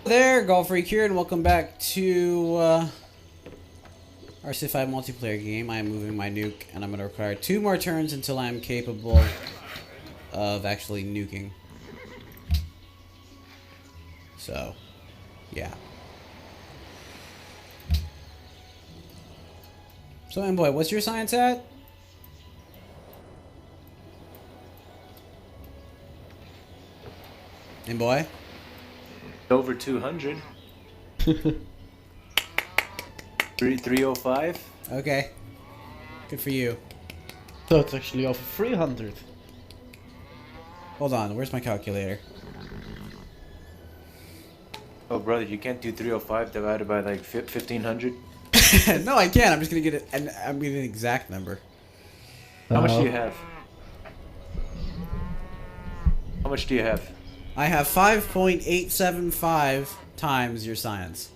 There, Golf Freak here, and welcome back to our Civ 5 multiplayer game. I am moving my nuke, and I'm going to require 2 more turns until I am capable of actually nuking. So, yeah. So, Mboy, what's your science at? Mboy? Over 200. 305. Okay. Good for you. So it's actually over 300. Hold on, where's my calculator? Oh, brother, you can't do 305 divided by like 1500. No, I can't. I'm just gonna get it, and I'm getting an exact number. How much do you have? How much do you have? I have 5.875 times your science.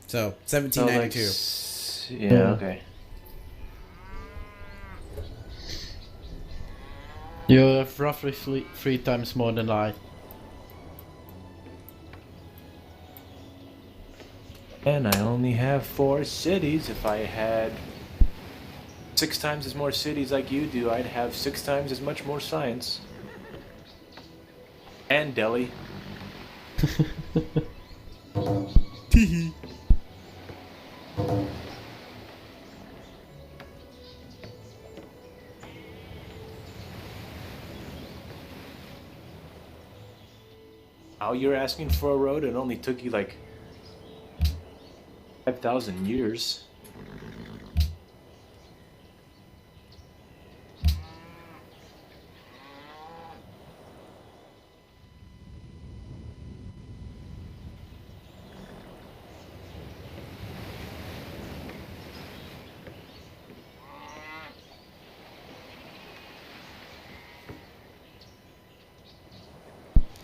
So 1792. Yeah, okay. You have roughly three times more than I. And I only have 4 cities. If I had 6 times as more cities like you do, I'd have 6 times as much more science. And Delhi. Teehee. Oh, you're asking for a road? It only took you like 5,000 years.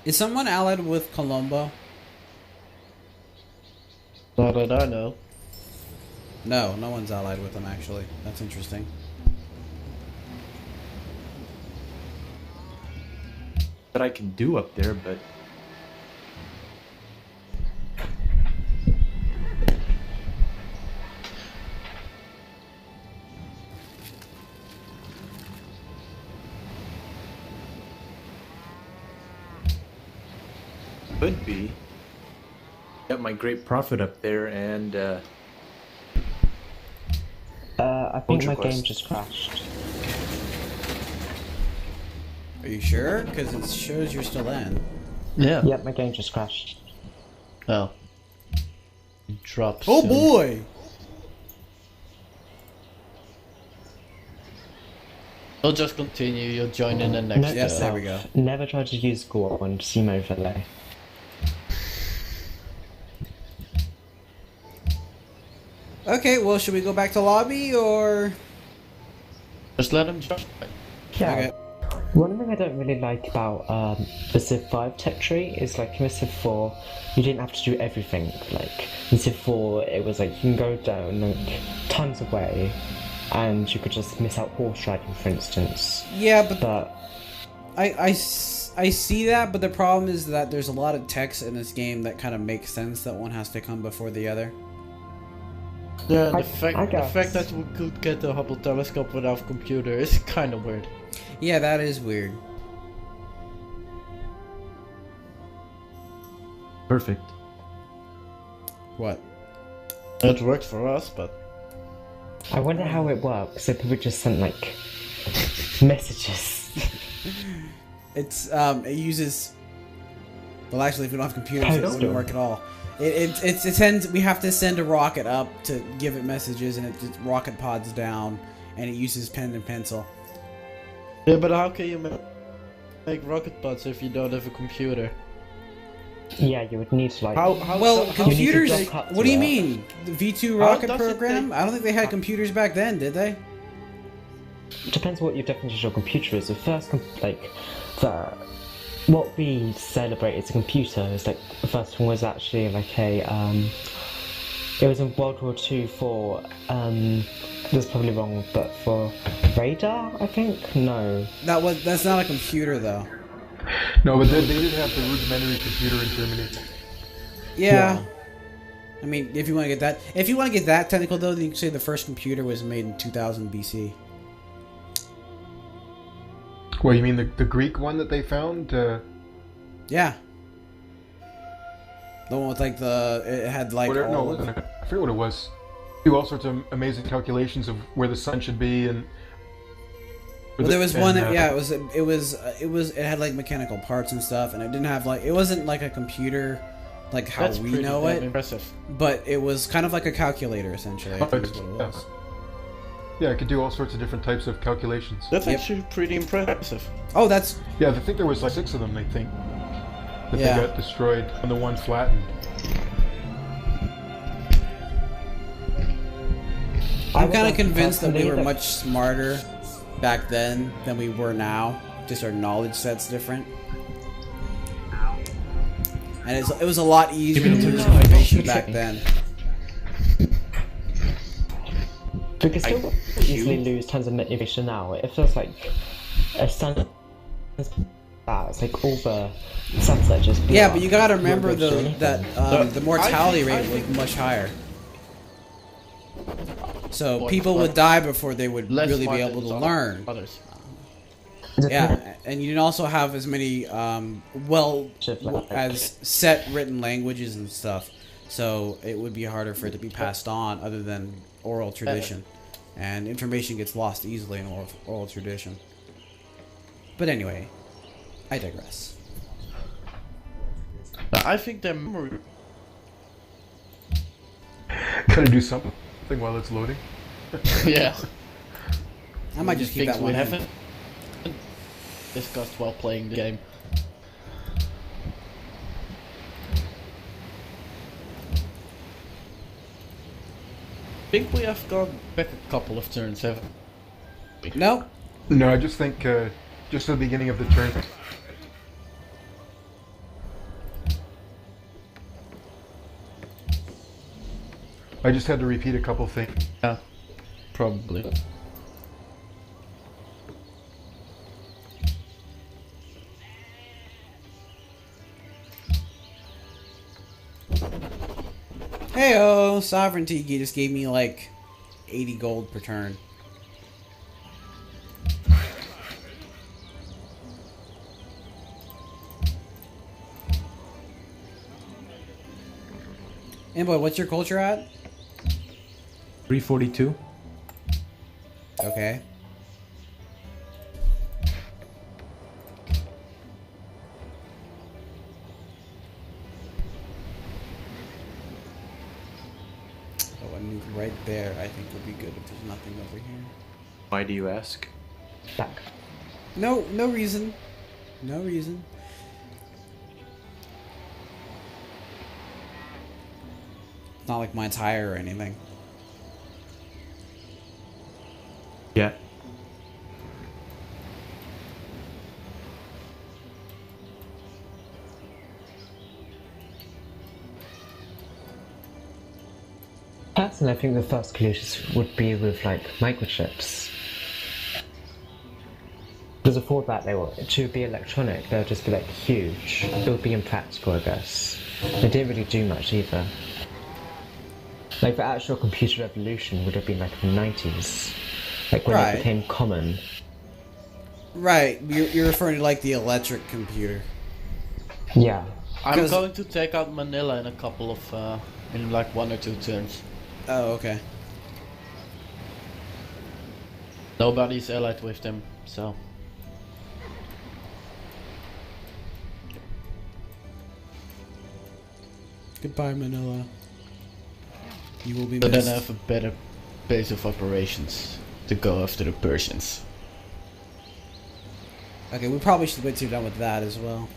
Is someone allied with Colombo? Not that I know. No, no one's allied with him actually. That's interesting. That I can do up there, but could be. Got my great prophet up there, and I think my Ultra game Quest. just crashed. Are you sure? Because it shows you're still in. Yeah. Yep, my game just crashed. Oh. Drops. Oh boy! We'll just continue. You'll join in the next. Note Yes, there we yourself, go. Never try to use Gore on Steam Overlay. Okay, well, should we go back to lobby or? Just let him join. Yeah. Okay. One thing I don't really like about the Civ 5 tech tree is like in the Civ 4, you didn't have to do everything. Like in Civ 4, it was like you can go down like tons away, and you could just miss out horse riding, for instance. Yeah, but But I see that, but the problem is that there's a lot of text in this game that kind of makes sense that one has to come before the other. Yeah, I the fact guess. that we could get the Hubble telescope without computer is kind of weird. Yeah, that is weird. perfect. What? It worked for us, but I wonder how it works if people just sent like messages. It uses. Well, actually, if we don't have computers, it Postal. wouldn't work at all. It sends. We have to send a rocket up to give it messages, and it just rocket pods down, and it uses pen and pencil. yeah. But how can you make rocket pods if you don't have a computer? Yeah, you would need to like. How Well, how- computers. You need to dock up What do you to it. mean? The V2 How rocket does it program? take- I don't think they had computers back then, did they? Depends what your definition of computer is. The first, what we celebrate as a computer is like the first one was actually like a it was in World War II for this is probably wrong, but for radar, I think. No, That's not a computer though. No, but they did have the rudimentary computer in Germany. Yeah. I mean, if you want to get that technical though, then you can say the first computer was made in 2000 BC. Well, you mean the Greek one that they found? Yeah. The one with like it had like all of... I forget what it was. Do all sorts of amazing calculations of where the sun should be and. Well, there was one that it had like mechanical parts and stuff, and it didn't have like, it wasn't like a computer like how we know it. Impressive. But it was kind of like a calculator essentially. I think is what it was. Yeah, it could do all sorts of different types of calculations. That's actually pretty impressive. Oh, that's... Yeah, I think there was like 6 of them, I think. That they got destroyed, and the one flattened. I'm kind of convinced that we were much smarter back then than we were now. Just our knowledge set's different. And it was a lot easier to lose information back then. We can still easily lose tons of information now. It feels like a sun. It's like all the sunset just. Yeah, but you gotta remember though that the mortality rate was much higher. So people would die before they would really be able to learn. Yeah, and you didn't also have as many as set written languages and stuff. So it would be harder for it to be passed on other than oral tradition. And information gets lost easily in oral tradition. But anyway, I digress. I think their memory... Gotta do something while it's loading. Yeah. I might just keep that one. We haven't discussed while playing the game. I think we have gone back a couple of turns, haven't we? No. No, I just think just at the beginning of the turn. I just had to repeat a couple things. Yeah, probably. Heyo, sovereignty just gave me like 80 gold per turn. Mboy, what's your culture at? 342. Okay. Oh, a nuke right there I think would be good if there's nothing over here. Why do you ask? Back. No reason. No reason. It's not like mine's higher or anything. Yeah. Personally, I think the first collisions would be with like microchips. Because before that, to be electronic, they would just be like huge. It would be impractical, I guess. They didn't really do much either. Like the actual computer revolution would have been like the 90s, like when it became common. Right, you're referring to like the electric computer. Yeah. I'm going to take out Manila in a couple of, in like 1 or 2 turns. Oh, okay. Nobody's allied with them, so. Goodbye, Manila. You will be But missed. then I have a better base of operations to go after the Persians. Okay, we probably should wait till you're done with that as well.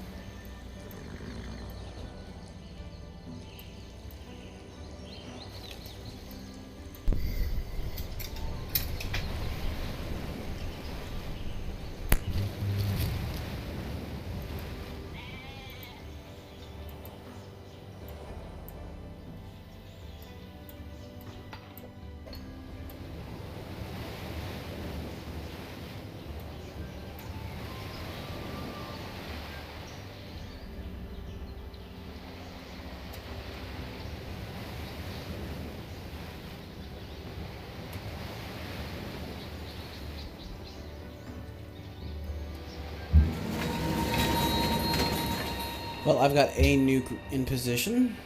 Well, I've got a nuke in position.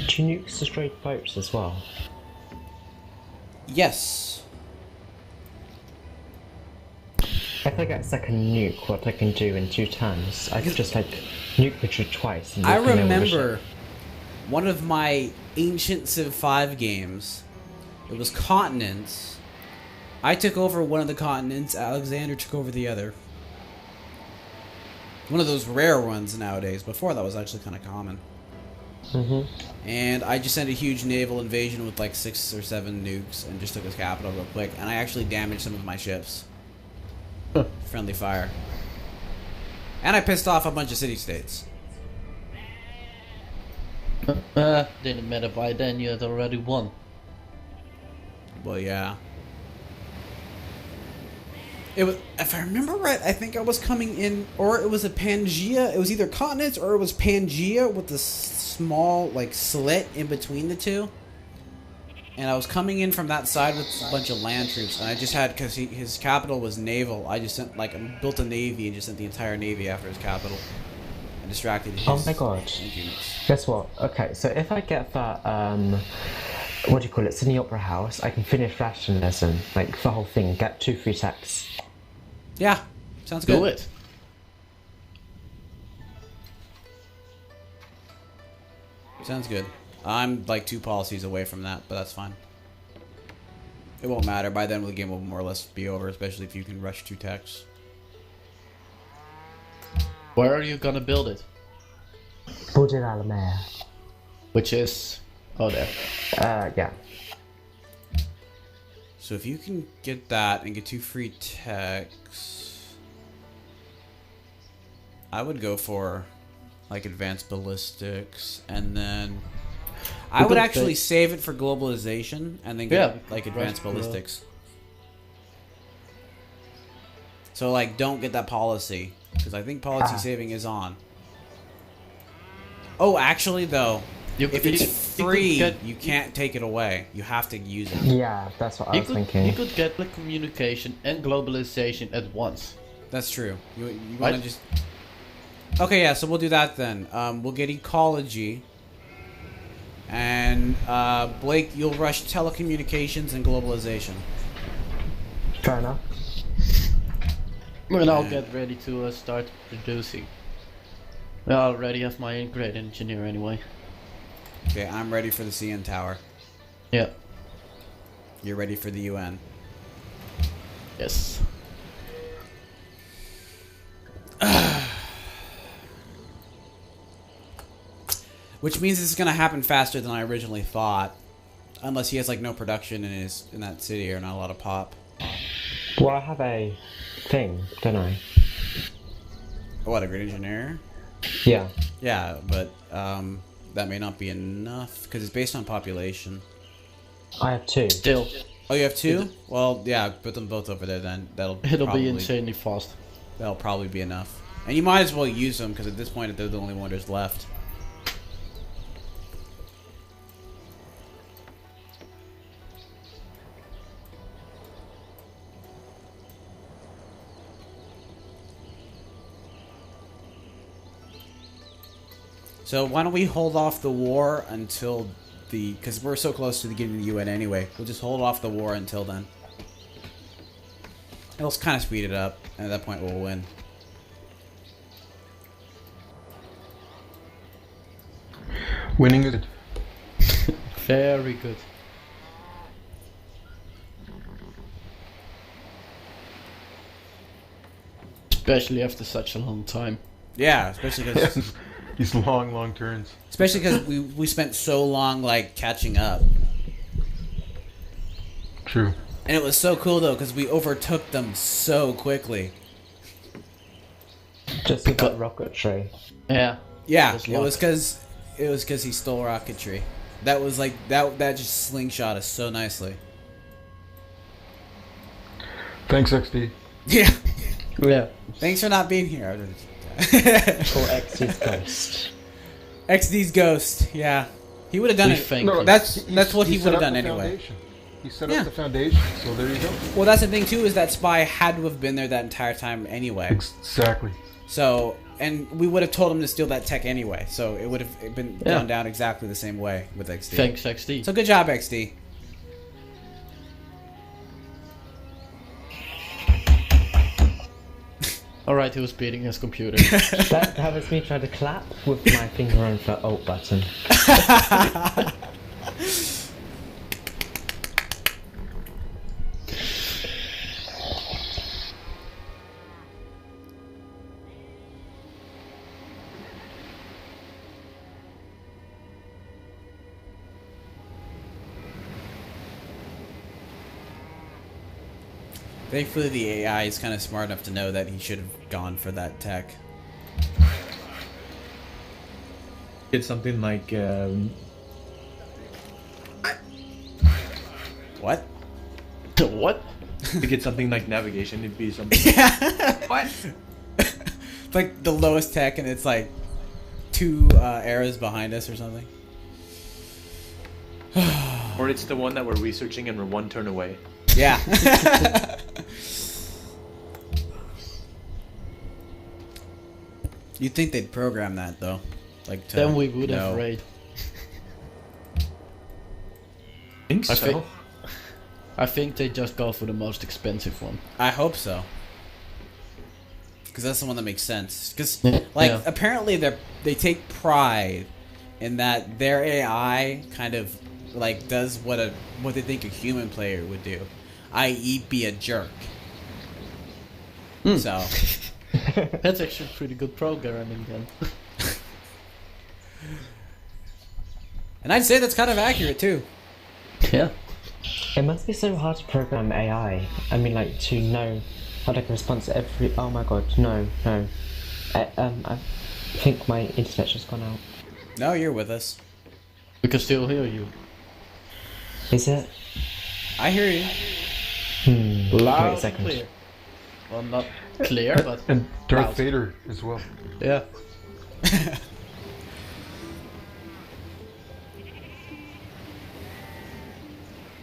Do nukes destroy boats as well? Yes. If I get a second nuke, what I can do in 2 turns, I could just like nuke the tree twice. And I nuke another remember one of my ancient Civ 5 games. It was continents. I took over one of the continents. Alexander took over the other. One of those rare ones nowadays. Before that was actually kind of common. And I just sent a huge naval invasion with like 6 or 7 nukes and just took his capital real quick. And I actually damaged some of my ships. Friendly fire. And I pissed off a bunch of city-states. Didn't matter, by then you had already won. Well, yeah. It was, if I remember right, I think I was coming in, or it was a Pangea. It was either continents or it was Pangea with the small, like, slit in between the two. And I was coming in from that side with a bunch of land troops, and I just had, because his capital was naval, I just sent, like, built a navy and just sent the entire navy after his capital. And distracted his... Oh my god. Units. Guess what? Okay, so if I get that, what do you call it, Sydney Opera House, I can finish rationalism, like, the whole thing, get 2 free techs. Yeah, sounds good. Do it. Sounds good. I'm like 2 policies away from that, but that's fine. It won't matter. By then, the game will more or less be over, especially if you can rush 2 techs. Where are you gonna build it? Boudicca. Which is... oh, there. Yeah. So if you can get that and get 2 free techs, I would go for like advanced ballistics, and then I would actually save it for globalization and then get like advanced ballistics. So like, don't get that policy, because I think policy saving is on. Oh, actually though, if it's free, you can't take it away. You have to use it. Yeah, that's what I was thinking. You could get like communication and globalization at once. That's true. You want to just... Okay, yeah, so we'll do that then. We'll get ecology. And Blake, you'll rush telecommunications and globalization. Fair enough. And I'll get ready to start producing. I already have my great engineer anyway. Okay, I'm ready for the CN tower. Yeah. You're ready for the UN. Yes. Which means this is gonna happen faster than I originally thought, unless he has like no production in that city or not a lot of pop. Well, I have a thing, don't I? What, a great engineer? Yeah. Yeah, but that may not be enough because it's based on population. I have 2. Still. Oh, you have 2? Well, yeah, put them both over there then. It'll be insanely fast. That'll probably be enough. And you might as well use them because at this point they're the only wonders left. So why don't we hold off the war until the... because we're so close to the getting the UN anyway. We'll just hold off the war until then. It'll kind of speed it up, and at that point we'll win. Winning is good. Very good. Especially after such a long time. Yeah, especially because... These long turns. Especially because we spent so long, like, catching up. True. And it was so cool, though, because we overtook them so quickly. Just got rocketry. Yeah. Yeah, it was because he stole rocketry. That was like that just slingshot us so nicely. Thanks, XD. Yeah. Yeah. Thanks for not being here. Or XD's ghost. XD's ghost, yeah. He would have done We it. thank No, you. That's what he set would have up done the anyway. foundation. He set Yeah. up the foundation, so there you go. Well, that's the thing too, is that spy had to have been there that entire time anyway. Exactly. So, and we would have told him to steal that tech anyway. So it would have been gone down exactly the same way with XD. Thanks, XD. So good job, XD. Alright, he was beating his computer. That was me trying to clap with my finger on the alt button. Thankfully, the AI is kind of smart enough to know that he should have gone for that tech. Get something like What? What? to get something like navigation. It'd be something. What? It's like the lowest tech, and it's like 2 eras behind us or something. Or it's the one that we're researching and we're 1 turn away. Yeah. You'd think they'd program that though, like to Then we would know. have raid. Think so. I think- I think they just go for the most expensive one. I hope so, because that's the one that makes sense. Because Yeah. like Yeah. apparently they take pride in that their AI kind of like does what they think a human player would do, i.e., be a jerk. So. That's actually pretty good programming then. And I'd say that's kind of accurate too. Yeah. It must be so hard to program AI. I mean, like, to know how to respond to every... Oh my god, no. I think my internet's just gone out. No, you're with us. We can still hear you. Is it? I hear you. Wait Loud a and second. clear. Well, not clear, but And Darth loud. Vader as well. Yeah.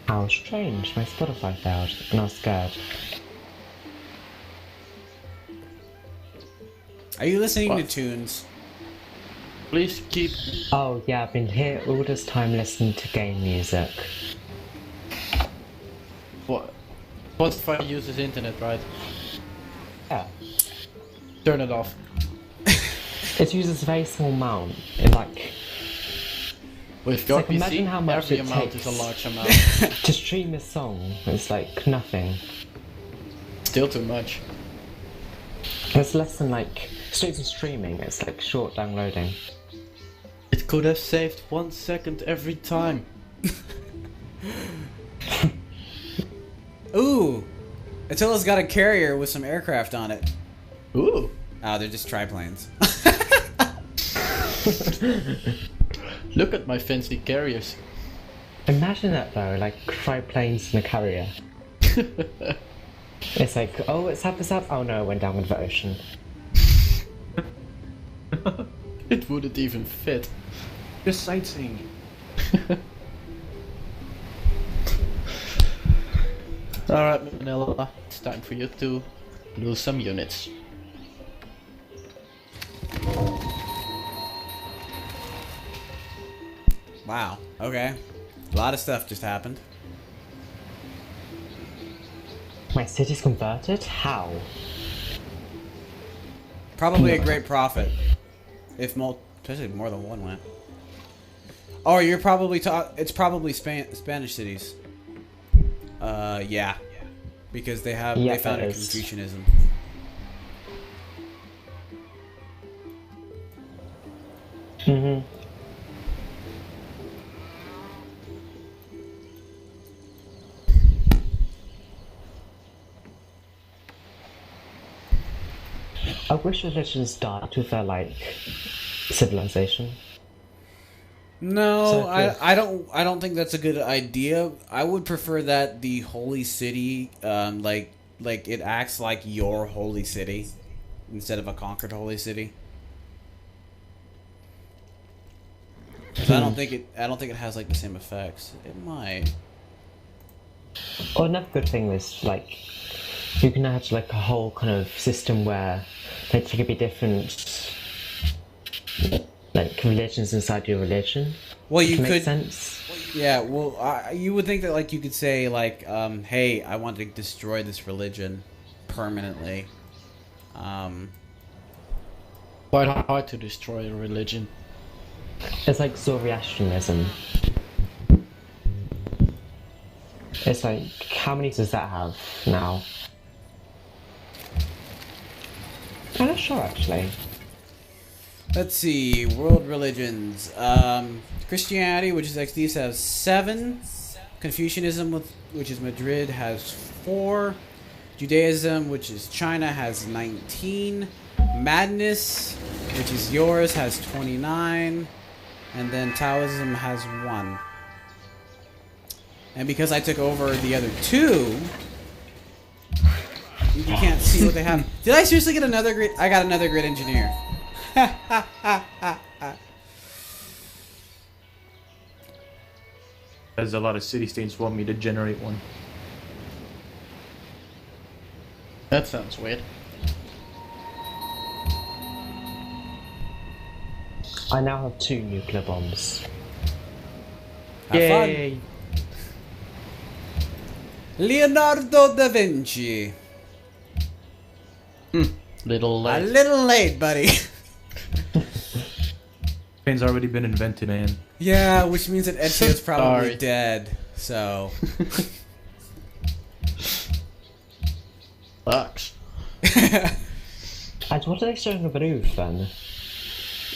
How strange. My Spotify failed, and I was scared. Are you listening to What? tunes? Please keep. Oh yeah, I've been here all this time listening to game music. What? Spotify uses internet, right? Yeah. Turn it off. It uses a very small amount. It, like, With your like, imagine PC, how much every it amount takes. is a large amount. to stream a song, it's like nothing. Still too much. It's less than like straight to streaming. It's like short downloading. It could have saved 1 second every time. Ooh, Attila's got a carrier with some aircraft on it. Ooh. Oh, they're just triplanes. Look at my fancy carriers. Imagine that though, like triplanes in a carrier. It's like, oh, it's up. Oh no, it went down with the ocean. It wouldn't even fit. Just sightseeing. Alright, Manila, it's time for you to lose some units. Wow. Okay. A lot of stuff just happened. My city's converted? How? Probably a great profit. If especially more than one went. Oh, you're probably it's probably Spanish cities. Yeah. Because they Yeah, founded it is. Confucianism. Mm-hmm. I wish religions died with their, like, civilization. No, So I don't think that's a good idea. I would prefer that the holy city like it acts like your holy city. instead of a conquered holy city. 'Cause I don't think it has like the same effects. It might. Or another good thing is like you can have like a whole kind of system where like there could be different like religions inside your religion. Well, you Make could. sense. Yeah. Well, you would think that like you could say like, hey, I want to destroy this religion permanently. Quite hard to destroy a religion. It's like Zoroastrianism. It's like, how many does that have now? I'm not sure actually. Let's see. World religions. Christianity, which is XD, has 7. Confucianism, which is Madrid, has 4. Judaism, which is China, has 19. Madness, which is yours, has 29. And then Taoism has 1. And because I took over the other 2, you can't see what they have. Did I seriously get another grid? I got another grid engineer. As a lot of city-states want me to generate one. That sounds weird. I now have 2 nuclear bombs. Have Yay! fun. Leonardo da Vinci. Little A late. little late, buddy. Spain's already been invented, man. Yeah, which means that Ezio's probably Sorry. dead. So. Sucks. And what are they showing of the roof then?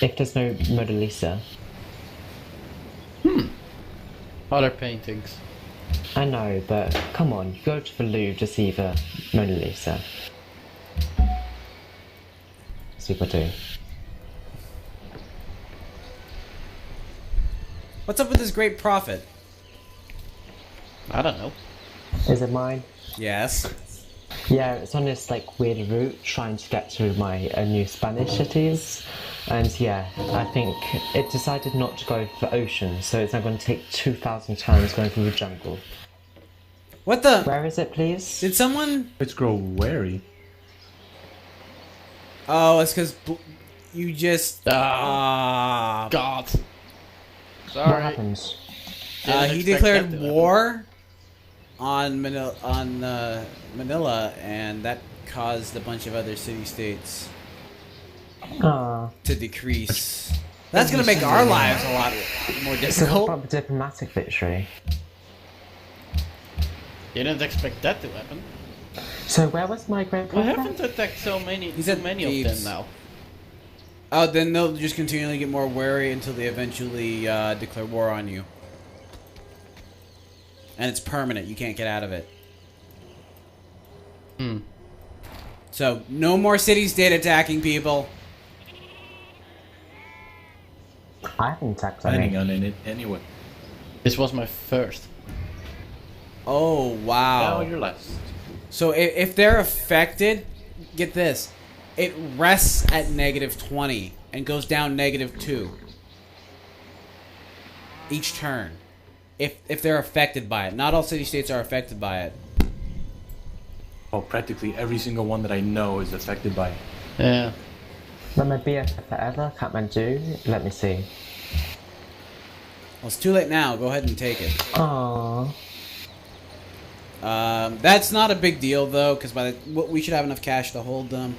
If there's no Mona Lisa. Other paintings. I know, but come on, you go to the Louvre to see the Mona Lisa. See what I do. What's up with this great prophet? I don't know. Is it mine? Yes. Yeah, it's on this like weird route trying to get to my new Spanish cities. And yeah, I think it decided not to go for the ocean, so it's now going to take 2,000 times going through the jungle. What the? Where is it, please? Did someone? Let's grow wary. Oh, it's because you just. God. What Sorry. happens? Didn't He expect declared that to happen. war on Manila, and that caused a bunch of other city-states Ah, to decrease. That's gonna make our lives a lot more so what difficult. about the diplomatic victory? Didn't expect that to happen. So where was my great We prophet? haven't attacked so many, He so said many of thieves. them now. Oh, then they'll just continually get more wary until they eventually declare war on you. And it's permanent. You can't get out of it. So, no more city-state attacking people. I haven't attacked Planning any. on it anyway. This was my first. Oh, wow. Now you're last. So if they're affected, get this, it rests at -20 and goes down -2 each turn. If they're affected by it, not all city-states are affected by it. Well, practically every single one that I know is affected by it. Yeah. Let me be forever, Kathmandu. Let me see. Well, it's too late now. Go ahead and take it. Aww. That's not a big deal though, because we should have enough cash to hold them,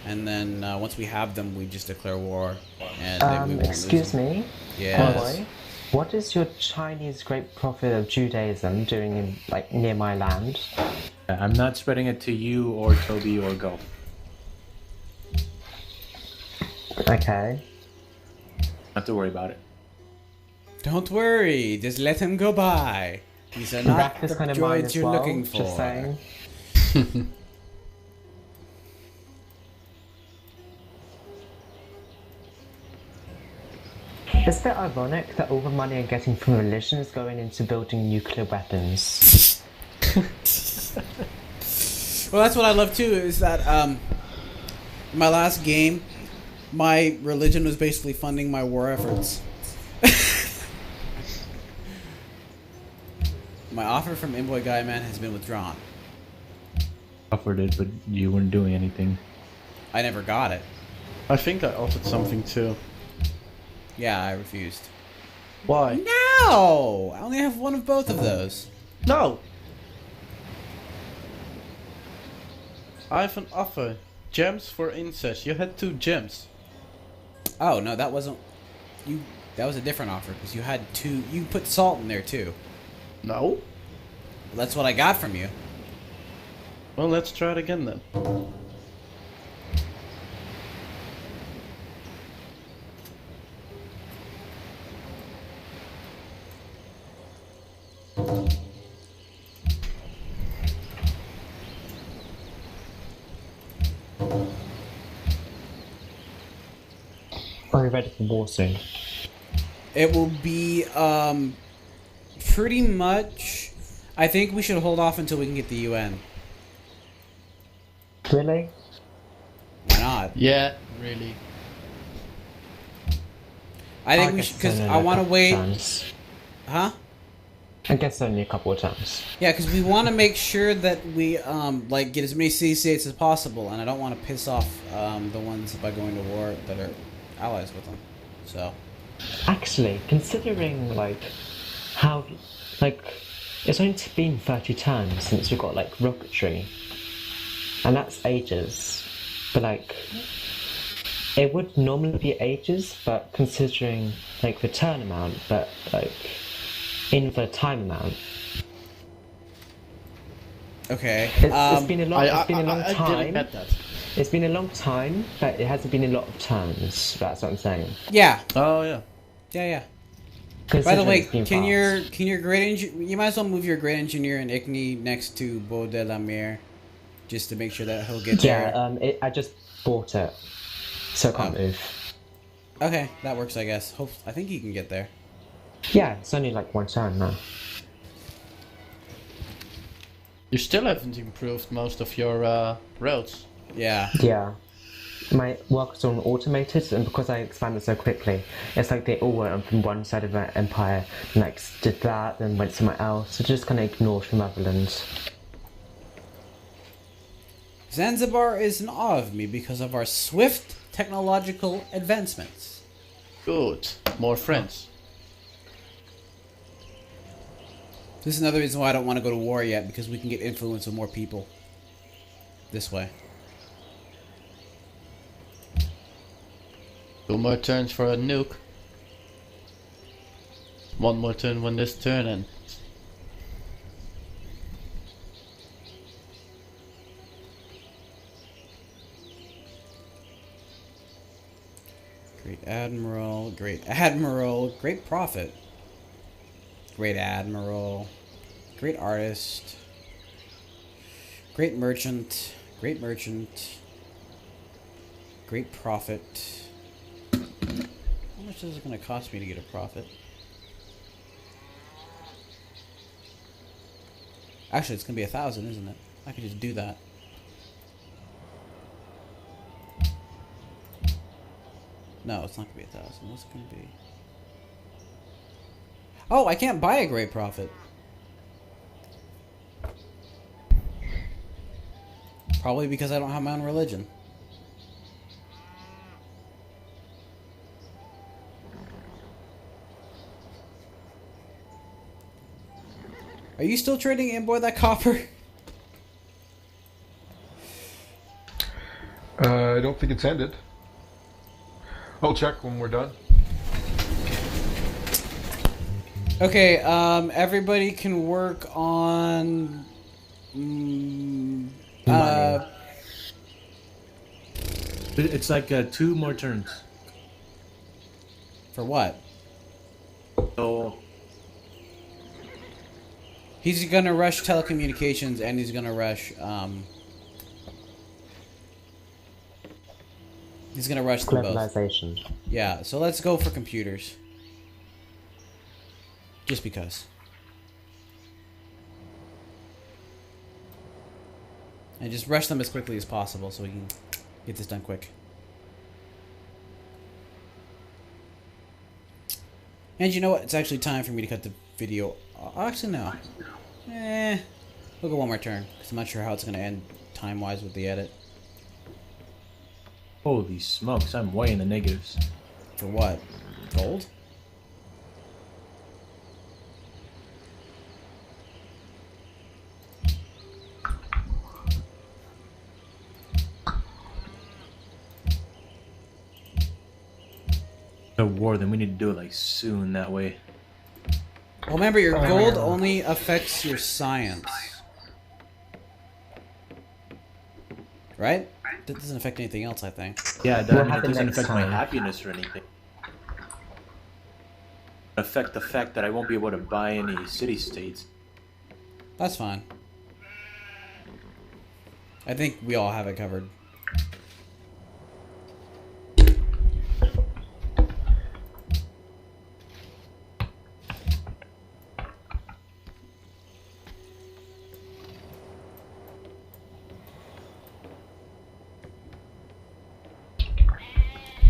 and then once we have them, we just declare war, and then we won't Excuse lose them. me? Yes. Boy, what is your Chinese great prophet of Judaism doing in, like, near my land? I'm not spreading it to you or Toby or Go. Okay. Not to worry about it. Don't worry, just let him go by. These are not Wrath is the kind of mine droids as you're well, looking for. just saying. Is it ironic that all the money I'm getting from religion is going into building nuclear weapons? Well, that's what I love too. Is that In my last game, my religion was basically funding my war efforts. My offer from Mboyguyman has been withdrawn. Offered it, but you weren't doing anything. I never got it. I think I offered something too. Yeah, I refused. Why? No! I only have one of both of those. No! I have an offer. Gems for incest. You had 2 gems. Oh, no, that wasn't... That was a different offer, because you had 2... You put salt in there, too. No? That's what I got from you. Well, let's try it again then. Are you ready for war soon? It will be, pretty much... I think we should hold off until we can get the UN. Really? Why not? Yeah, really. I think we should, because I want to wait... Huh? I guess only a couple of times. Yeah, because we want to make sure that we, like, get as many city-states as possible, and I don't want to piss off, the ones by going to war that are allies with them. So... Actually, considering, like, how, like, it's only been 30 turns since we got, like, rocketry. And that's ages. But, like, it would normally be ages, but considering, like, the turn amount, but, like, in the time amount. Okay. It's been a long, it's been a long I time. didn't get that. It's been a long time, but it hasn't been a lot of turns. That's what I'm saying. Yeah. Oh, yeah. Yeah. By the Considering way, it's been can fast. your great engineer... You might as well move your great engineer in Igni next to Boudicca, just to make sure that he'll get there. Yeah, I just bought it, so I can't move. Okay, that works, I guess. I think he can get there. Yeah, it's only like 1 turn now. You still haven't improved most of your roads. Yeah. Yeah. My work is all automated, and because I expanded so quickly, it's like they all went from one side of the empire, and like did that, then went somewhere else, so just kind of ignored from other lands. Zanzibar is in awe of me because of our swift technological advancements. Good. More friends. This is another reason why I don't want to go to war yet, because we can get influence with more people. This way. 2 more turns for a nuke. 1 more turn when this turn ends. Great Admiral, Great Prophet, Great Admiral, Great Artist, Great Merchant, Great Prophet. How much is it going to cost me to get a prophet? Actually, it's going to be 1,000, isn't it? I could just do that. No, it's not going to be 1,000. What's it going to be? Oh, I can't buy a great prophet. Probably because I don't have my own religion. Are you still trading Mboy that copper? I don't think it's ended. I'll check when we're done. Okay, everybody can work on... It's like 2 more turns. For what? So He's gonna rush telecommunications, and he's gonna rush, he's gonna rush them both. Globalization. Yeah, so let's go for computers. Just because. And just rush them as quickly as possible so we can Get this done quick. And you know what? It's actually time for me to cut the video. Actually, no. We'll go one more turn, because I'm not sure how it's going to end time-wise with the edit. Holy smokes, I'm way in the negatives. For what? Gold? The war, then we need to do it like soon, that way. Well, remember, your gold only affects your science. Right? That doesn't affect anything else, I think. Yeah, that, it doesn't affect my happiness or anything. Affect the fact that I won't be able to buy any city-states. That's fine. I think we all have it covered.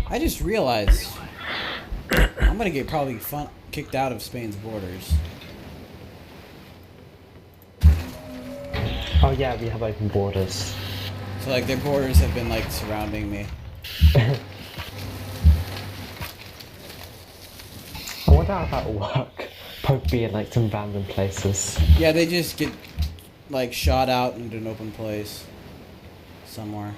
I just realized I'm gonna get probably kicked out of Spain's borders. Oh yeah, we have open borders. So like their borders have been like surrounding me. I wonder how that will work. Probably be in like some random places. Yeah, they just get like shot out into an open place somewhere.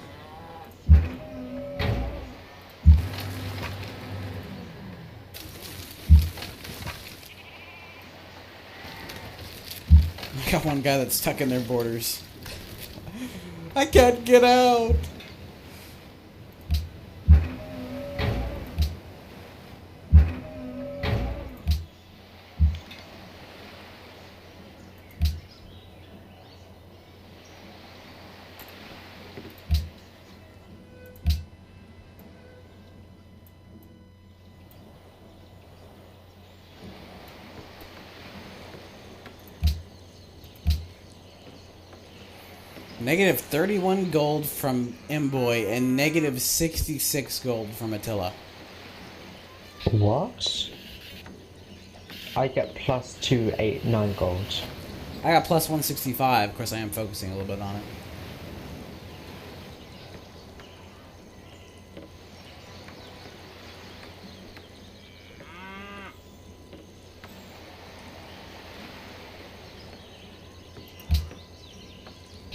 I got one guy that's stuck in their borders. I can't get out. Negative 31 gold from Mboy and negative 66 gold from Attila. What? I get plus 289 gold. I got plus 165. Of course, I am focusing a little bit on it.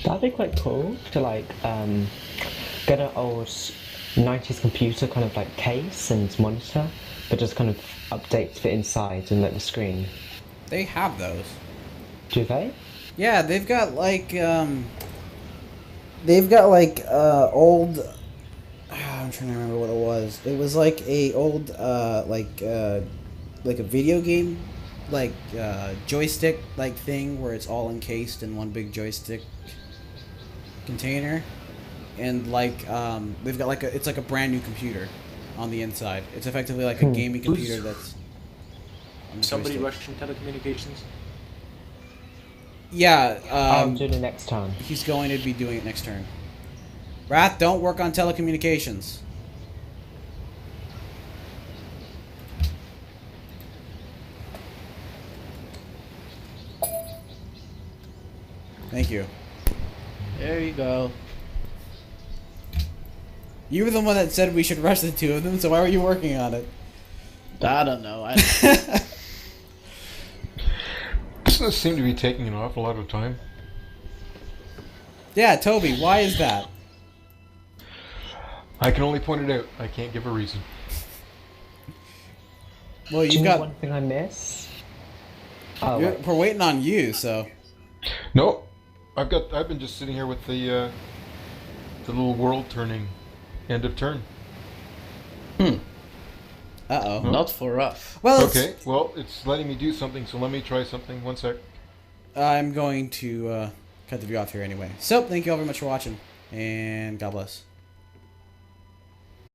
That'd be quite cool to like get an old 90s computer kind of like case and monitor, but just kind of update the inside and like the screen. They have those. Do they? Yeah, they've got like old. I'm trying to remember what it was. It was like a old like a video game like joystick like thing where it's all encased in one big joystick container, and like they've got like it's like a brand new computer on the inside. It's effectively like a gaming computer that's on the Somebody joystick. Russian telecommunications? Yeah, I'm doing it next time. he's going to be doing it next turn. Wrath, don't work on telecommunications. Thank you. There you go. You were the one that said we should rush the two of them, so why were you working on it? I don't know. Doesn't this seem to be taking an awful lot of time? Yeah, Toby, why is that? I can only point it out. I can't give a reason. Well, Do you you've know got. one thing I miss? Oh, We're waiting on you, so. No, I've been just sitting here with the little world turning end of turn. Uh-oh. Not for rough. Well, Okay, well, it's letting me do something, so let me try something. One sec. I'm going to cut the video off here anyway. So, thank you all very much for watching, and God bless.